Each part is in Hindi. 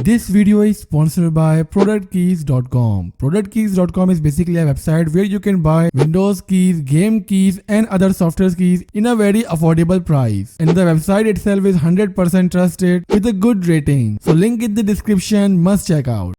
This video is sponsored by ProductKeys.com. ProductKeys.com is basically a website where you can buy Windows keys, game keys and other software keys in a very affordable price. And the website itself is 100% trusted with a good rating. So link in the description, must check out.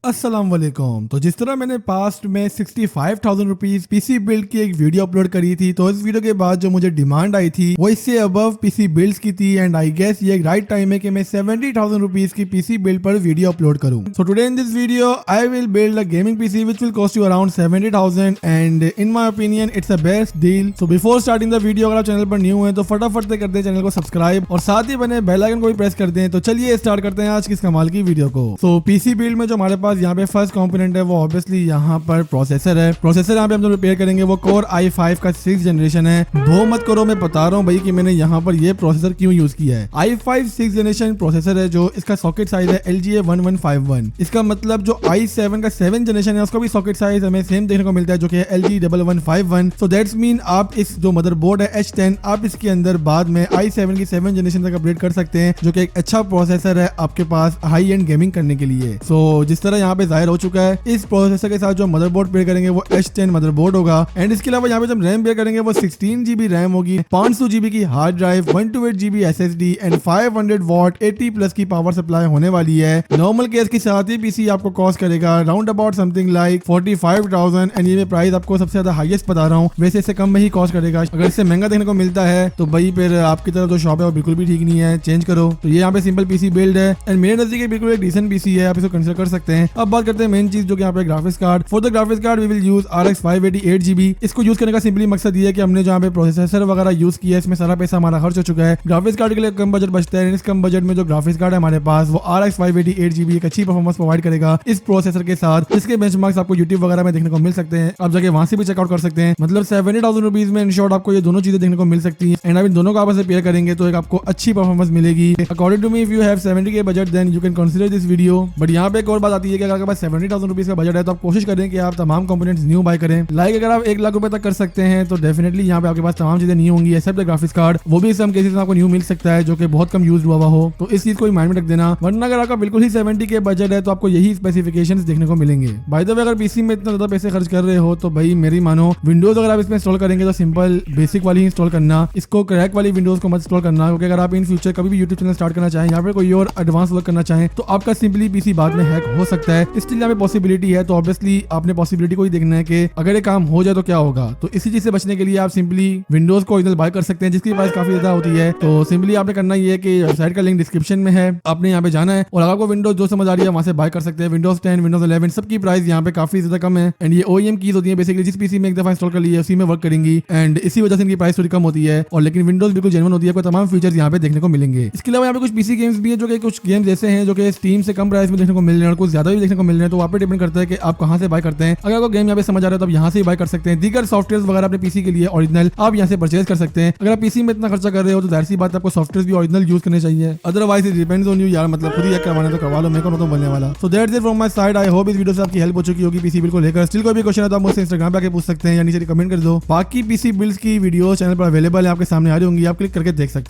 अस्सलाम वालेकुम। तो जिस तरह मैंने पास्ट में 65,000 रुपीज पीसी बिल्ड की एक वीडियो अपलोड करी थी, तो इस वीडियो के बाद जो मुझे डिमांड आई थी वो इससे अबव पीसी बिल्ड्स की थी। एंड आई गेस ये राइट टाइम है कि मैं 70,000 रुपीज की पीसी बिल्ड पर वीडियो अपलोड करूं। So today in this video I will build a gaming PC which will cost you around 70,000 and in my opinion it's a best deal. So before starting the video, अगर आप चैनल पर न्यू हैं तो फटाफट से कर दें चैनल को सब्सक्राइब और साथ ही बने बेल आइकन को भी प्रेस कर दें। तो चलिए स्टार्ट करते हैं आज की इस कमाल की वीडियो को। सो पीसी बिल्ड में जो हमारे पास यहाँ पे फर्स्ट कंपोनेंट है वो ऑब्वियसली यहाँ पर प्रोसेसर है। प्रोसेसर यहाँ पे हम जो रिपेयर करेंगे वो कोर i5 का 6th जनरेशन है। वो मत करो, मैं बता रहा हूँ भाई कि मैंने यहाँ पर ये प्रोसेसर क्यों यूज किया है। i5 6th जनरेशन प्रोसेसर है जो इसका सॉकेट साइज है LGA 1151। इसका मतलब जो i7 का 7th जनरेशन है उसका भी सॉकेट साइज हमें सेम देखने को मिलता है जो कि LG 1151। सो दैट्स मीन आप इस जो मदरबोर्ड है H10 आप इसके अंदर बाद में i7 की 7th जनरेशन तक अपग्रेड कर सकते हैं, जो कि एक अच्छा प्रोसेसर है आपके पास हाई एंड गेमिंग करने के लिए। सो जिस तरह यहाँ पे जाहिर हो चुका है, इस प्रोसेसर के साथ जो मदरबोर्ड पेयर करेंगे वो H10 मदरबोर्ड होगा। एंड इसके अलावा यहाँ पे जब रैम पेयर करेंगे वो 16 GB रैम होगी, 500 GB की hard drive, 128 GB SSD and 500 what 80 plus की पावर सप्लाई होने वाली है। नॉर्मल केस के साथ ही पीसी आपको कॉस्ट करेगा round about something like 45,000 and ये मैं प्राइस आपको सबसे ज्यादा हाईएस्ट बता रहा हूँ। वैसे इससे कम में ही कॉस्ट करेगा। अगर इससे महंगा देखने को मिलता है तो भाई फिर आपकी तरफ जो शॉप है वो बिल्कुल भी ठीक नहीं है, चेंज करो। तो ये यहाँ पे सिंपल पीसी बिल्ड है एंड मेरे नजदीक बिल्कुल एक डिसेंट पीसी है, आप इसको कंसिडर कर सकते हैं। अब बात करते हैं मेन चीज जो कि यहाँ पे graphics card. For the graphics card we will use RX 588 GB। इसको यूज करने का सिंपली मकसद ये है कि हमने जहाँ पे प्रोसेसर वगैरह यूज किया है इसमें सारा पैसा हमारा खर्च हो चुका है। ग्राफिक्स कार्ड के लिए कम बजट बचता है। इस कम बजट में जो ग्राफिक्स कार्ड है हमारे पास वो RX 588 GB एक अच्छी परफॉर्मेंस प्रोवाइड करेगा इस प्रोसेसर के साथ। इसके बेंचमार्क्स आपको यूट्यूब वगैरह में देखने को मिल सकते हैं, आप जाके वहां से भी चेकआउट कर सकते हैं। मतलब 70,000 रुपीज में इन शॉर्ट आपको ये दोनों चीजें देखने को मिल सकती है। एंड आप इन दोनों को आपस में पेयर करेंगे तो एक आपको अच्छी परफॉर्मेंस मिलेगी। According to me, if you have 70 के budget then you can consider this video. But यहाँ पे एक और बात आती है कि अगर आपके पास 70,000 रुपीज का बजट है तो आप कोशिश करें कि आप तमाम कंपोनेंट्स न्यू बाय करें। लाइक अगर आप 1 लाख रुपए तक कर सकते हैं तो डेफिनेटली यहाँ पे आपके पास तमाम चीजें न्यू होंगी एक्सेप्ट द ग्राफिक्स कार्ड। वो भी सम केसेस में आपको न्यू मिल सकता है जो कि बहुत कम यूज हुआ हो, तो इस चीज को माइंड में रख देना। वरना अगर आपका बिल्कुल ही 70 के बजट है तो आपको यही स्पेसिफिकेशंस देखने को मिलेंगे। बाय द वे, अगर पीसी में इतना ज्यादा पैसे खर्च कर रहे हो तो भाई मेरी मानो, विंडोज अगर आप इसमें इंस्टॉल करेंगे तो सिंपल बेसिक वाली इंस्टॉल करना, इसको क्रैक वाली विंडोज को मत इंस्टॉल करना। क्योंकि अगर आप इन फ्यूचर कभी भी यूट्यूब चैनल स्टार्ट करना चाहें या फिर कोई और एडवांस वर्क करना चाहें तो आपका सिंपली पीसी बाद में हैक हो सकता है। इसलिए यहाँ पे पॉसिबिलिटी है, तो ऑब्वियसली आपने पॉसिबिलिटी को ही देखना है कि अगर ये काम हो जाए तो क्या होगा। तो इसी चीज से बचने के लिए आप सिंपली विंडोज को ओरिजिनल बाय कर सकते हैं जिसकी प्राइस काफी ज्यादा होती है। तो सिंपली आपने करना ये है कि वेबसाइट का लिंक डिस्क्रिप्शन में है, आपने यहाँ पे जाना है और अगर आपको विंडोज जो समझ आ रही है वहां से बाय कर सकते हैं। विंडोज 10, विंडोज 11 सबकी प्राइस यहाँ पे काफी ज्यादा कम है। एंड ये OEM कीज होती है बेसिकली, जिस पीसी में एक दफा इंस्टॉल कर ली है उसी में वर्क करेंगी एंड इसी वजह से इनकी प्राइस थोड़ी कम होती है। और लेकिन विंडोज बिल्कुल जेन्युइन होती है, आपको तमाम फीचर्स यहाँ पे देखने को मिलेंगे। इसके अलावा यहाँ पे कुछ पीसी गेम्स भी है जो कि कुछ गेम्स ऐसे हैं जो कि स्टीम से कम प्राइस में देखने को मिल रहे हैं और कुछ ज्यादा भी देखने को मिल रहे हैं। तो वहाँ पे डिपेंड करता है कि आप कहाँ से बाय करते हैं। अगर आपको गेम यहाँ पे समझ आ रहा है तो आप यहाँ से बाय कर सकते हैं। दीगर सॉफ्टवेयर वगैरह अपने पीसी के लिए ओरिजिनल आप यहाँ से परचेज कर सकते हैं। अगर आप पीसी में इतना खर्चा कर रहे हो तो जाहिर सी बात आपको सॉफ्टवेयर भी ओरिजिनल यूज करने चाहिए, otherwise it depends on you यार। मतलब खुद ही करवाना तो करवा लो, मेरे को तो बोलने वाला। So that's it from my side. I hope इस वीडियो से आपकी हेल्प हो चुकी होगी पीसी बिल्ड को लेकर। स्टिल कोई भी क्वेश्चन है तो आप मुझसे इंस्टाग्राम पे आके पूछ सकते हैं या नीचे कमेंट कर दो। बाकी पीसी बिल्ड्स की वीडियो चैनल पर अवेलेबल है, आपके सामने आ रही होंगी, आप क्लिक करके देख सकते हैं।